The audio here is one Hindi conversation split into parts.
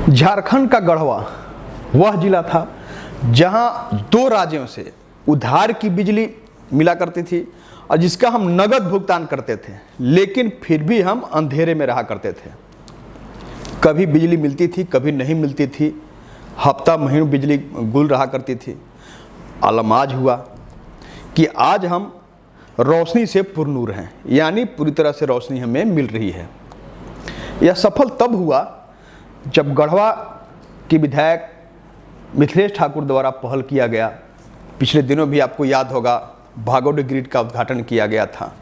झारखंड का गढ़वा वह जिला था जहां 2 राज्यों से उधार की बिजली मिला करती थी और जिसका हम नगद भुगतान करते थे, लेकिन फिर भी हम अंधेरे में रहा करते थे। कभी बिजली मिलती थी, कभी नहीं मिलती थी, हफ्ता महीनों बिजली गुल रहा करती थी। आलम आज हुआ कि आज हम रोशनी से पुरनूर हैं, यानी पूरी तरह से रोशनी हमें मिल रही है। यह सफल तब हुआ जब गढ़वा की विधायक मिथिलेश ठाकुर द्वारा पहल किया गया। पिछले दिनों भी आपको याद होगा भागोडीह ग्रिड का उद्घाटन किया गया था।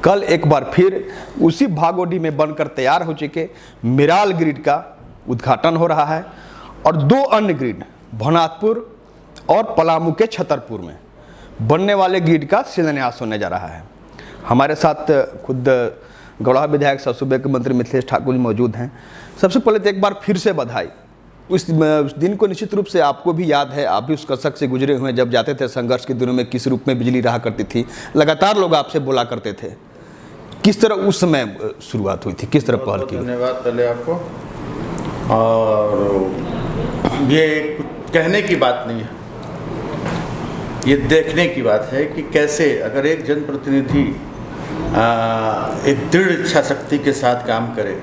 कल एक बार फिर उसी भागोडीह में बनकर तैयार हो चुके मिराल ग्रिड का उद्घाटन हो रहा है और 2 अन्य ग्रिड भवनाथपुर और पलामू के छतरपुर में बनने वाले ग्रिड का शिलान्यास होने जा रहा है। हमारे साथ खुद गढ़वा विधायक सह सूबे के मंत्री मिथिलेश ठाकुर जी मौजूद हैं। सबसे पहले तो एक बार फिर से बधाई। उस दिन को निश्चित रूप से आपको भी याद है, आप भी उस कसक से गुजरे हुए हैं जब जाते थे संघर्ष के दिनों में किस रूप में बिजली रहा करती थी। लगातार लोग आपसे बोला करते थे। किस तरह उस समय शुरुआत हुई थी, किस तरह पहल की? धन्यवाद पहले आपको। और ये कहने की बात नहीं है, ये देखने की बात है कि कैसे अगर एक जनप्रतिनिधि एक दृढ़ इच्छा शक्ति के साथ काम करे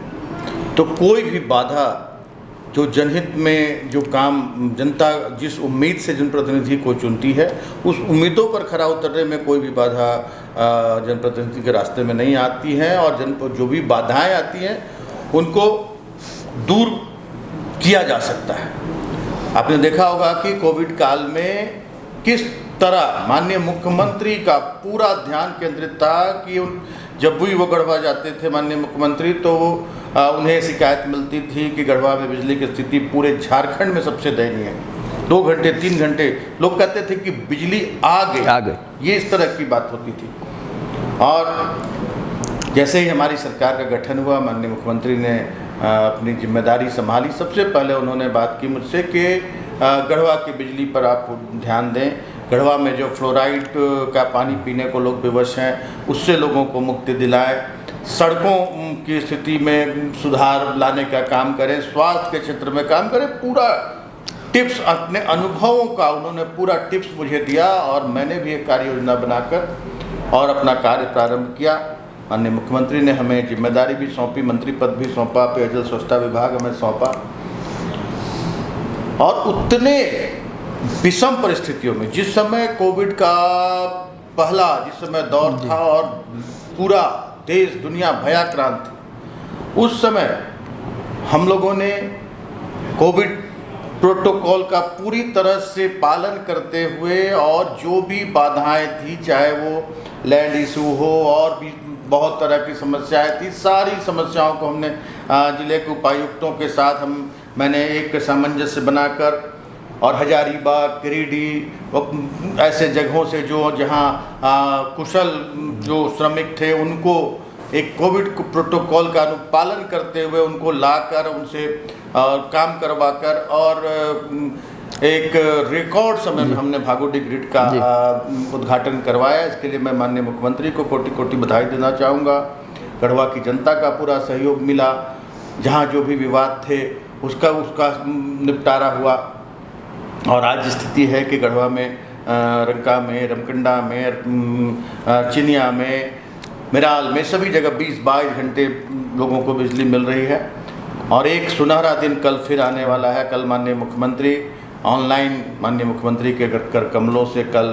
तो कोई भी बाधा, जो जनहित में जो काम जनता जिस उम्मीद से जनप्रतिनिधि को चुनती है, उस उम्मीदों पर खरा उतरने में कोई भी बाधा जनप्रतिनिधि के रास्ते में नहीं आती है। और जो भी बाधाएं आती हैं उनको दूर किया जा सकता है। आपने देखा होगा कि कोविड काल में किस तरह माननीय मुख्यमंत्री का पूरा ध्यान केंद्रित था कि जब भी वो गढ़वा जाते थे माननीय मुख्यमंत्री, तो उन्हें शिकायत मिलती थी कि गढ़वा में बिजली की स्थिति पूरे झारखंड में सबसे दयनीय है। 2 घंटे 3 घंटे लोग कहते थे कि बिजली आ गई, ये इस तरह की बात होती थी। और जैसे ही हमारी सरकार का गठन हुआ, माननीय मुख्यमंत्री ने अपनी जिम्मेदारी संभाली, सबसे पहले उन्होंने बात की मुझसे कि गढ़वा की बिजली पर आप ध्यान दें। गढ़वा में जो फ्लोराइड का पानी पीने को लोग विवश हैं, उससे लोगों को मुक्ति दिलाएं। सड़कों की स्थिति में सुधार लाने का काम करें, स्वास्थ्य के क्षेत्र में काम करें। पूरा टिप्स, अपने अनुभवों का उन्होंने पूरा टिप्स मुझे दिया और मैंने भी एक कार्य योजना बनाकर और अपना कार्य प्रारंभ किया। माननीय मुख्यमंत्री ने हमें जिम्मेदारी भी सौंपी, मंत्री पद भी सौंपा, पेयजल स्वच्छता विभाग हमें सौंपा। और उतने विषम परिस्थितियों में, जिस समय कोविड का जिस समय दौर था और पूरा देश दुनिया भयाक्रांत थी, उस समय हम लोगों ने कोविड प्रोटोकॉल का पूरी तरह से पालन करते हुए और जो भी बाधाएं थी, चाहे वो लैंड इशू हो और भी बहुत तरह की समस्याएं थी, सारी समस्याओं को हमने जिले के उपायुक्तों के साथ मैंने एक सामंजस्य बनाकर और हजारीबाग, गिरिडीह ऐसे जगहों से जहाँ कुशल जो श्रमिक थे उनको एक कोविड प्रोटोकॉल का अनुपालन करते हुए उनको लाकर उनसे काम करवाकर और एक रिकॉर्ड समय में हमने भागोडीह ग्रिड का उद्घाटन करवाया। इसके लिए मैं माननीय मुख्यमंत्री को कोटि कोटि बधाई देना चाहूँगा। गढ़वा की जनता का पूरा सहयोग मिला। जहाँ जो भी विवाद थे उसका निपटारा हुआ और आज स्थिति है कि गढ़वा में, रंका में, रमकंडा में, चिनिया में, मिराल में, सभी जगह 20-22 घंटे लोगों को बिजली मिल रही है। और एक सुनहरा दिन कल फिर आने वाला है। कल माननीय मुख्यमंत्री ऑनलाइन, माननीय मुख्यमंत्री के कर कमलों से कल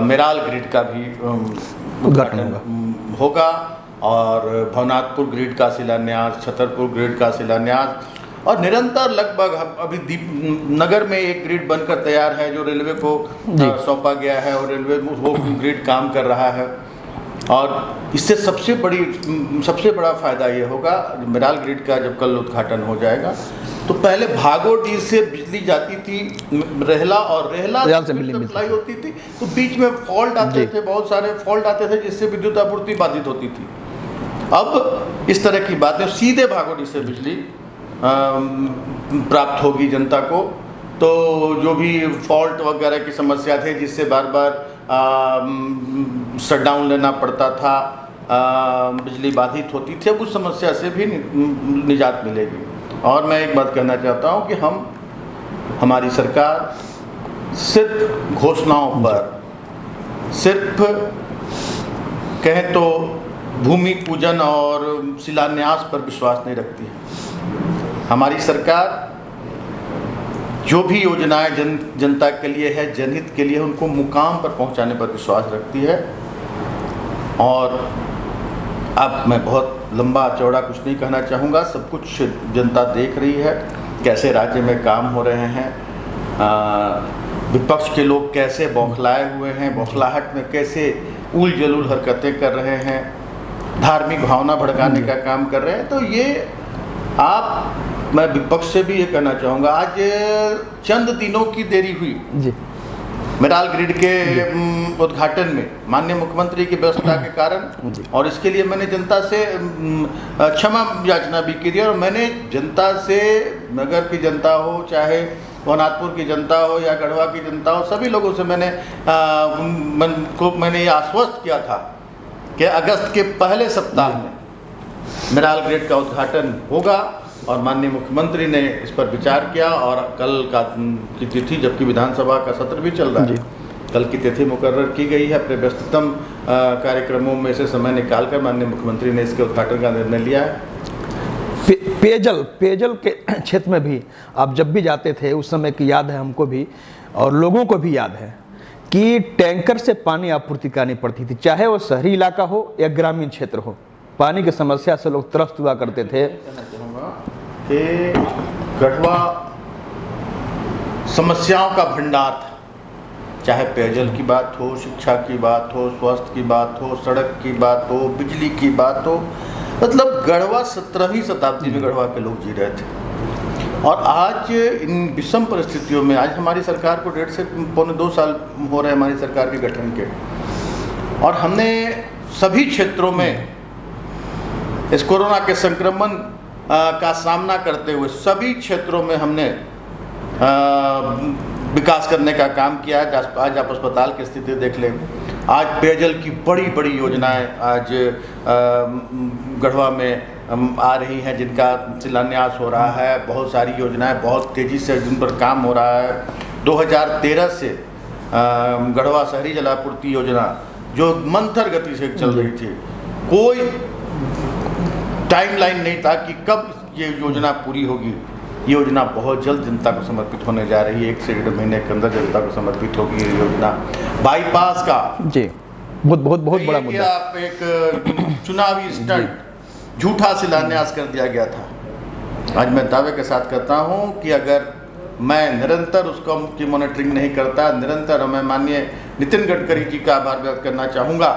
मिराल ग्रिड का भी उद्घाटन होगा और भवनाथपुर ग्रिड का शिलान्यास, छतरपुर ग्रिड का शिलान्यास और निरंतर लगभग अभी दीपनगर में एक ग्रिड बनकर तैयार है जो रेलवे को सौंपा गया है और रेलवे वो ग्रिड काम कर रहा है। और इससे सबसे बड़ा फ़ायदा ये होगा, मिराल ग्रिड का जब कल उद्घाटन हो जाएगा तो पहले भागोडीह से बिजली जाती थी रेहला और रेहला से सप्लाई होती थी, तो बीच में फॉल्ट आते थे, बहुत सारे फॉल्ट आते थे जिससे विद्युत आपूर्ति बाधित होती थी। अब इस तरह की बातें, सीधे भागोडीह से बिजली प्राप्त होगी जनता को। तो जो भी फॉल्ट वगैरह की समस्या थी जिससे बार बार शटडाउन लेना पड़ता था बिजली बाधित होती थी, अब उस समस्या से भी निजात मिलेगी। और मैं एक बात कहना चाहता हूँ कि हमारी सरकार सिर्फ घोषणाओं पर, सिर्फ कहें तो भूमि पूजन और शिलान्यास पर विश्वास नहीं रखती है। हमारी सरकार जो भी योजनाएं जनता के लिए है, जनहित के लिए, उनको मुकाम पर पहुंचाने पर विश्वास रखती है। और अब मैं बहुत लंबा चौड़ा कुछ नहीं कहना चाहूँगा, सब कुछ जनता देख रही है कैसे राज्य में काम हो रहे हैं। विपक्ष के लोग कैसे बौखलाए हुए हैं, बौखलाहट में कैसे उल जलूल हरकतें कर रहे हैं, धार्मिक भावना भड़काने का काम कर रहे हैं। तो ये मैं विपक्ष से भी ये कहना चाहूँगा, आज चंद दिनों की देरी हुई जी मिराल ग्रिड के उद्घाटन में माननीय मुख्यमंत्री की व्यवस्था के कारण, और इसके लिए मैंने जनता से क्षमा याचना भी की थी। और मैंने जनता से, नगर की जनता हो, चाहे भवनाथपुर की जनता हो या गढ़वा की जनता हो, सभी लोगों से मैंने ये आश्वस्त किया था कि अगस्त के पहले सप्ताह में मिराल ग्रिड का उद्घाटन होगा। और माननीय मुख्यमंत्री ने इस पर विचार किया और कल की तिथि, जबकि विधानसभा का सत्र भी चल रहा है, कल की तिथि मुकर्रर की गई है। अपने व्यस्ततम कार्यक्रमों में से समय निकालकर माननीय मुख्यमंत्री ने इसके उद्घाटन का निर्णय लिया है। पेयजल के क्षेत्र में भी आप जब भी जाते थे, उस समय की याद है हमको भी और लोगों को भी याद है कि टैंकर से पानी आपूर्ति करनी पड़ती थी, चाहे वो शहरी इलाका हो या ग्रामीण क्षेत्र हो। पानी की समस्या से लोग त्रस्त हुआ करते थे। कहना चाहूँगा कि गढ़वा समस्याओं का भंडार था, चाहे पेयजल की बात हो, शिक्षा की बात हो, स्वास्थ्य की बात हो, सड़क की बात हो, बिजली की बात हो। मतलब गढ़वा 17वीं शताब्दी में गढ़वा के लोग जी रहे थे। और आज इन विषम परिस्थितियों में, आज हमारी सरकार को 1.5 से पौने 2 साल हो रहे हैं हमारी सरकार के गठन के, और हमने सभी क्षेत्रों में इस कोरोना के संक्रमण का सामना करते हुए सभी क्षेत्रों में हमने विकास करने का काम किया है। आज आप अस्पताल की स्थिति देख लें, आज पेयजल की बड़ी बड़ी योजनाएं आज गढ़वा में आ रही हैं, जिनका शिलान्यास हो रहा है। बहुत सारी योजनाएं बहुत तेज़ी से जिन पर काम हो रहा है। 2013 से गढ़वा शहरी जलापूर्ति योजना जो मंथर गति से चल रही थी, कोई टाइमलाइन नहीं था कि कब ये योजना पूरी होगी। ये योजना बहुत जल्द जनता को समर्पित होने जा रही है, 1 से 1.5 महीने के अंदर जनता को समर्पित होगी ये योजना। बाईपास का जी बहुत बड़ा मुद्दा। आप एक चुनावी स्टंट, झूठा शिलान्यास कर दिया गया था। आज मैं दावे के साथ कहता हूँ कि अगर मैं निरंतर उसको की मॉनिटरिंग नहीं करता, निरंतर मैं माननीय नितिन गडकरी जी का आभार व्यक्त करना चाहूँगा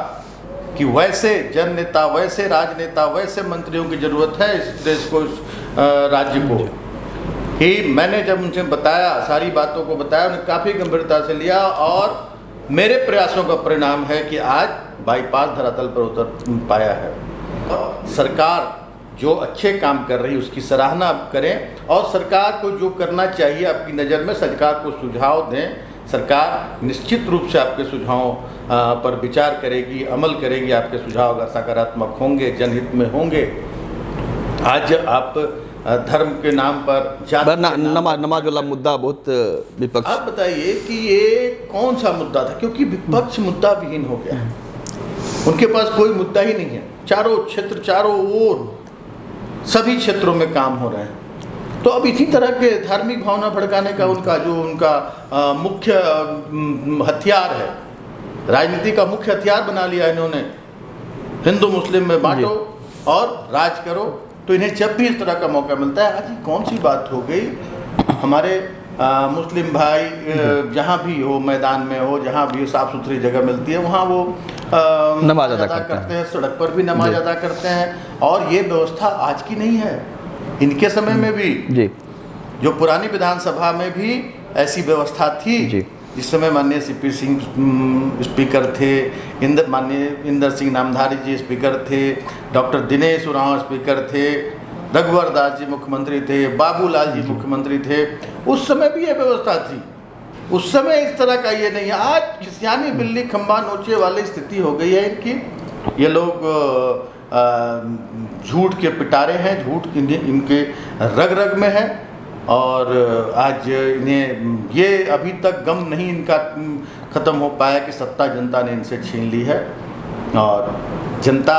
कि वैसे जन नेता, वैसे राजनेता, वैसे मंत्रियों की ज़रूरत है इस देश को, इस राज्य को। कि मैंने जब उनसे बताया, सारी बातों को बताया, उन्हें काफ़ी गंभीरता से लिया और मेरे प्रयासों का परिणाम है कि आज बाईपास धरातल पर उतर पाया है। सरकार जो अच्छे काम कर रही है उसकी सराहना आप करें, और सरकार को जो करना चाहिए आपकी नज़र में, सरकार को सुझाव दें। सरकार निश्चित रूप से आपके सुझावों पर विचार करेगी, अमल करेगी। आपके सुझाव अगर सकारात्मक होंगे, जनहित में होंगे। आज आप धर्म के नाम पर, जाति नमाज वाला मुद्दा बहुत विपक्ष, आप बताइए कि ये कौन सा मुद्दा था, क्योंकि विपक्ष मुद्दा विहीन हो गया है। उनके पास कोई मुद्दा ही नहीं है। चारों क्षेत्र, चारों ओर सभी क्षेत्रों में काम हो रहे हैं। तो अब इसी तरह के धार्मिक भावना भड़काने का उनका मुख्य हथियार है, राजनीति का मुख्य हथियार बना लिया इन्होंने। हिंदू मुस्लिम में बांटो और राज करो। तो इन्हें जब भी इस तरह का मौका मिलता है, आज ये कौन सी बात हो गई, हमारे मुस्लिम भाई जहाँ भी हो, मैदान में हो, जहाँ भी साफ़ सुथरी जगह मिलती है वहाँ वो नमाज अदा करते हैं, सड़क पर भी नमाज अदा करते हैं। और ये व्यवस्था आज की नहीं है, इनके समय में भी जी, जो पुरानी विधानसभा में भी ऐसी व्यवस्था थी जी। जिस समय माननीय सीपी सिंह स्पीकर थे, माननीय इंदर सिंह नामधारी जी स्पीकर थे, डॉक्टर दिनेश उरांव स्पीकर थे, रघुवर दास जी मुख्यमंत्री थे, बाबूलाल जी मुख्यमंत्री थे। उस समय भी ये व्यवस्था थी। उस समय इस तरह का ये नहीं है। आज खिसियानी बिल्ली खंबा नोचे वाली स्थिति हो गई है इनकी। ये लोग झूठ के पिटारे हैं, झूठ इनके रग रग में है। और आज इन्हें ये अभी तक गम नहीं इनका ख़त्म हो पाया कि सत्ता जनता ने इनसे छीन ली है। और जनता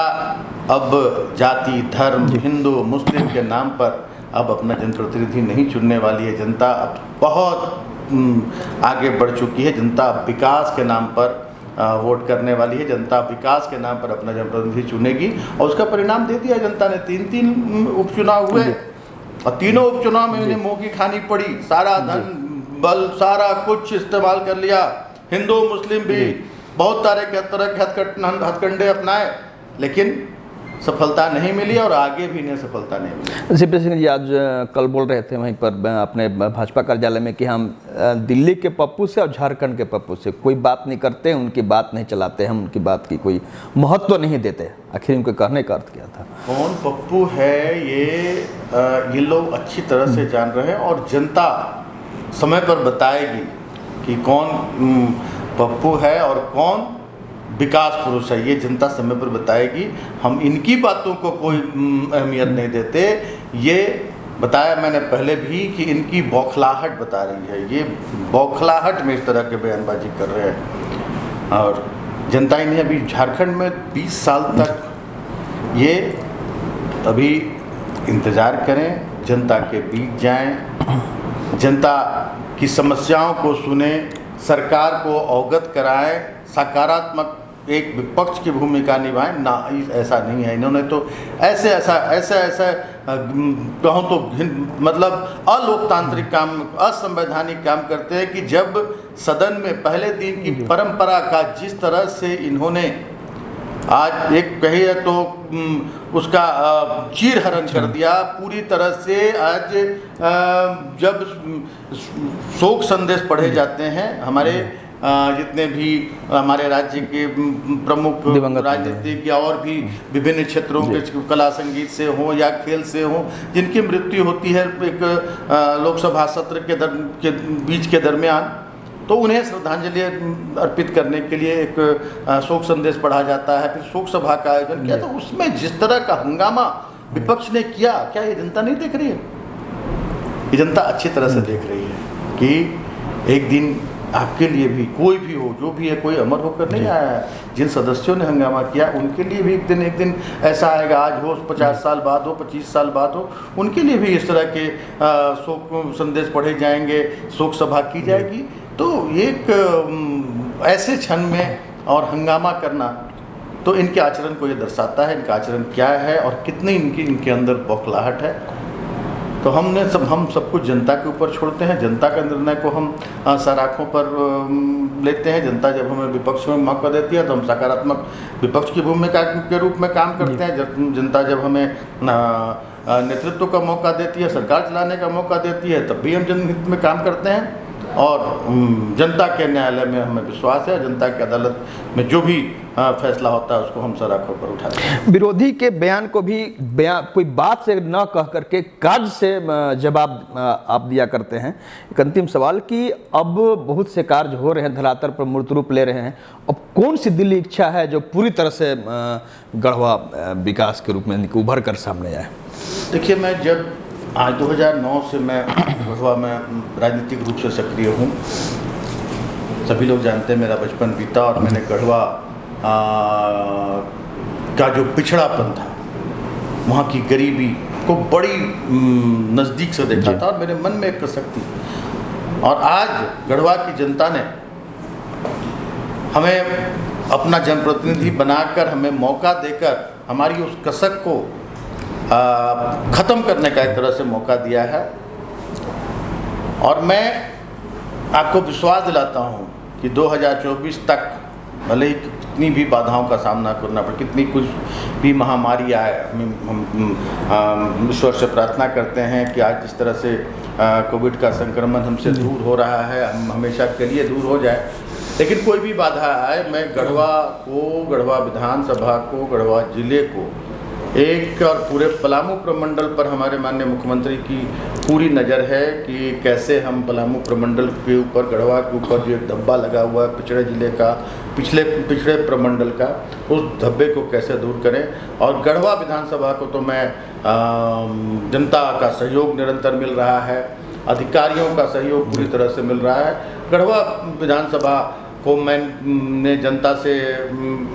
अब जाति, धर्म, हिंदू, मुस्लिम के नाम पर अब अपना जनप्रतिनिधि नहीं चुनने वाली है। जनता अब बहुत आगे बढ़ चुकी है। जनता अब विकास के नाम पर वोट करने वाली है। जनता विकास के नाम पर अपना जनप्रतिनिधि चुनेगी और उसका परिणाम दे दिया जनता ने। 3 उपचुनाव हुए और तीनों उपचुनाव में इन्हें मुँह की खानी पड़ी। सारा धन बल सारा कुछ इस्तेमाल कर लिया। हिंदू मुस्लिम भी बहुत तरह के हथकंडे अपनाए, लेकिन सफलता नहीं मिली और आगे भी इन्हें सफलता नहीं मिली। सीपी सिंह जी आज कल बोल रहे थे वहीं पर अपने भाजपा कार्यालय में कि हम दिल्ली के पप्पू से और झारखंड के पप्पू से कोई बात नहीं करते, उनकी बात नहीं चलाते, हम उनकी बात की कोई महत्व नहीं देते। आखिर उनके कहने का अर्थ क्या था? कौन पप्पू है ये लोग अच्छी तरह से जान रहे हैं और जनता समय पर बताएगी कि कौन पप्पू है और कौन विकास पुरुष है। ये जनता समय पर बताएगी। हम इनकी बातों को कोई अहमियत नहीं देते। ये बताया मैंने पहले भी कि इनकी बौखलाहट बता रही है। ये बौखलाहट में इस तरह के बयानबाजी कर रहे हैं और जनता इन्हें अभी झारखंड में 20 साल तक ये अभी इंतज़ार करें, जनता के बीच जाएं, जनता की समस्याओं को सुने, सरकार को अवगत कराएं, सकारात्मक एक विपक्ष की भूमिका निभाएं। ना, ऐसा नहीं है। इन्होंने तो ऐसा कहूँ तो मतलब अलोकतांत्रिक काम, असंवैधानिक काम करते हैं कि जब सदन में पहले दिन की परंपरा का जिस तरह से इन्होंने आज एक कहिए तो उसका चीरहरण कर दिया पूरी तरह से। आज जब शोक संदेश पढ़े जाते हैं, हमारे जितने भी हमारे राज्य के प्रमुख राजनीतिक या और भी विभिन्न क्षेत्रों के कला संगीत से हो या खेल से हो, जिनकी मृत्यु होती है एक लोकसभा सत्र के बीच के दरमियान, तो उन्हें श्रद्धांजलि अर्पित करने के लिए एक शोक संदेश पढ़ा जाता है। फिर शोक सभा का आयोजन किया, तो उसमें जिस तरह का हंगामा विपक्ष ने किया, क्या ये जनता नहीं देख रही है? ये जनता अच्छी तरह से देख रही है कि एक दिन आपके लिए भी कोई भी हो, जो भी है, कोई अमर होकर नहीं आया है। जिन सदस्यों ने हंगामा किया उनके लिए भी एक दिन ऐसा आएगा, आज हो 50 साल बाद हो, 25 साल बाद हो, उनके लिए भी इस तरह के शोक संदेश पढ़े जाएंगे, शोक सभा की जाएगी। तो एक ऐसे क्षण में और हंगामा करना तो इनके आचरण को ये दर्शाता है, इनका आचरण क्या है और कितनी इनके अंदर बौखलाहट है। तो हम सब कुछ जनता के ऊपर छोड़ते हैं। जनता का निर्णय को हम सर आँखों पर लेते हैं। जनता जब हमें विपक्ष में मौका देती है तो हम सकारात्मक विपक्ष की भूमिका के रूप में काम करते हैं। जनता जब हमें नेतृत्व का मौका देती है, सरकार चलाने का मौका देती है, तब भी हम जनहित में काम करते हैं। और जनता के न्यायालय में हमें विश्वास है। जनता की अदालत में जो भी फैसला होता है उसको हम सर आँखों पर उठाते हैं। विरोधी के बयान को भी कोई बात से न कह करके कार्य से जवाब आप दिया करते हैं। एक अंतिम सवाल कि अब बहुत से कार्य हो रहे हैं, धरातल पर मूर्त रूप ले रहे हैं, अब कौन सी दिल्ली इच्छा है जो पूरी तरह से गढ़वा विकास के रूप में उभर कर सामने आए? देखिए, मैं जब आज 2009 से मैं गढ़वा में राजनीतिक रूप से सक्रिय हूँ। सभी लोग जानते हैं मेरा बचपन बीता और मैंने गढ़वा का जो पिछड़ापन था, वहाँ की गरीबी को बड़ी नज़दीक से देखा था और मेरे मन में एक कसक थी। और आज गढ़वा की जनता ने हमें अपना जनप्रतिनिधि बनाकर, हमें मौका देकर हमारी उस कसक को ख़त्म करने का एक तरह से मौका दिया है। और मैं आपको विश्वास दिलाता हूँ कि 2024 तक भले ही कितनी भी बाधाओं का सामना करना पड़े, कितनी कुछ भी महामारी आए, हम ईश्वर से प्रार्थना करते हैं कि आज जिस तरह से कोविड का संक्रमण हमसे दूर हो रहा है, हम हमेशा के लिए दूर हो जाए, लेकिन कोई भी बाधा आए, मैं गढ़वा को, गढ़वा विधानसभा को, गढ़वा जिले को एक और पूरे पलामू प्रमंडल पर हमारे माननीय मुख्यमंत्री की पूरी नज़र है कि कैसे हम पलामू प्रमंडल के ऊपर, गढ़वा के ऊपर जो एक धब्बा लगा हुआ है पिछड़े जिले का, पिछड़े प्रमंडल का, उस धब्बे को कैसे दूर करें। और गढ़वा विधानसभा को तो मैं जनता का सहयोग निरंतर मिल रहा है, अधिकारियों का सहयोग पूरी तरह से मिल रहा है। गढ़वा विधानसभा को मैंने जनता से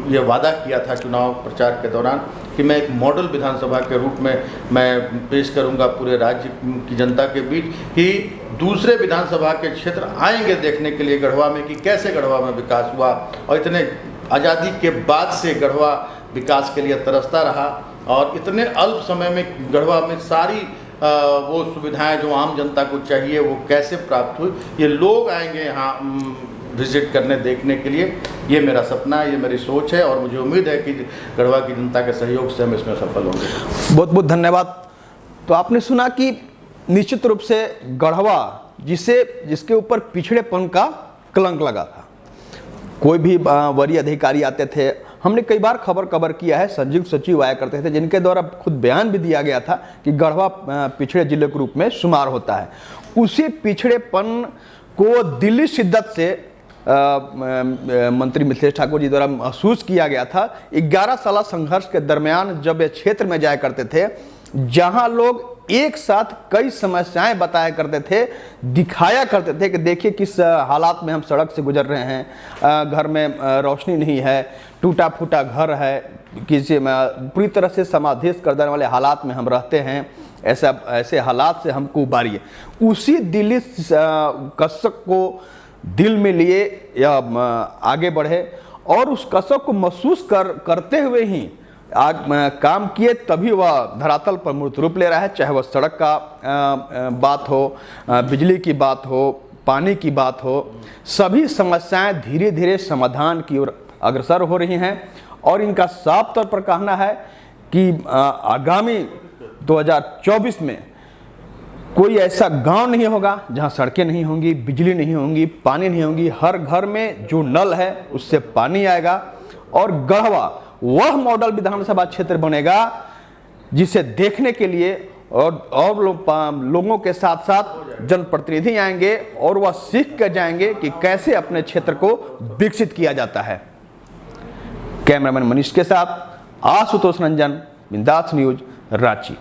ये वादा किया था चुनाव प्रचार के दौरान कि मैं एक मॉडल विधानसभा के रूप में मैं पेश करूंगा पूरे राज्य की जनता के बीच, कि दूसरे विधानसभा के क्षेत्र आएंगे देखने के लिए गढ़वा में कि कैसे गढ़वा में विकास हुआ। और इतने आज़ादी के बाद से गढ़वा विकास के लिए तरसता रहा और इतने अल्प समय में गढ़वा में सारी वो सुविधाएं जो आम जनता को चाहिए वो कैसे प्राप्त हुई। ये लोग आएंगे यहाँ विजिट करने, देखने के लिए। ये मेरा सपना है, ये मेरी सोच है और मुझे उम्मीद है कि गढ़वा की जनता के सहयोग से हम इसमें सफल होंगे। बहुत बहुत धन्यवाद। तो आपने सुना कि निश्चित रूप से गढ़वा जिसके ऊपर पिछड़ेपन का कलंक लगा था, कोई भी वरीय अधिकारी आते थे, हमने कई बार खबर कवर किया है, संयुक्त सचिव आया करते थे जिनके द्वारा खुद बयान भी दिया गया था कि गढ़वा पिछड़े जिले के रूप में शुमार होता है। उसी पिछड़ेपन को दिल्ली शिद्दत से मंत्री मिथिलेश ठाकुर जी द्वारा महसूस किया गया था। 11 साल संघर्ष के दरमियान जब ये क्षेत्र में जाया करते थे, जहां लोग एक साथ कई समस्याएं बताया करते थे, दिखाया करते थे कि देखिए किस हालात में हम सड़क से गुजर रहे हैं, घर में रोशनी नहीं है, टूटा फूटा घर है, किसी पूरी तरह से समाधिस्थ कर देने वाले हालात में हम रहते हैं, ऐसे हालात से हमको उबारिए। उसी दिल्ली कसक को दिल में लिए या आगे बढ़े और उस कसक को महसूस करते हुए ही काम किए, तभी वह धरातल पर मूर्त रूप ले रहा है। चाहे वह सड़क का बात हो, बिजली की बात हो, पानी की बात हो, सभी समस्याएं धीरे धीरे समाधान की ओर अग्रसर हो रही हैं। और इनका साफ तौर पर कहना है कि आगामी 2024 में कोई ऐसा गांव नहीं होगा जहां सड़कें नहीं होंगी, बिजली नहीं होंगी, पानी नहीं होंगी। हर घर में जो नल है उससे पानी आएगा और गढ़वा वह मॉडल विधानसभा क्षेत्र बनेगा जिसे देखने के लिए और लोगों के साथ साथ जनप्रतिनिधि आएंगे और वह सीख कर जाएंगे कि कैसे अपने क्षेत्र को विकसित किया जाता है। कैमरामैन मनीष के साथ आशुतोष रंजन, बिंदास न्यूज, रांची।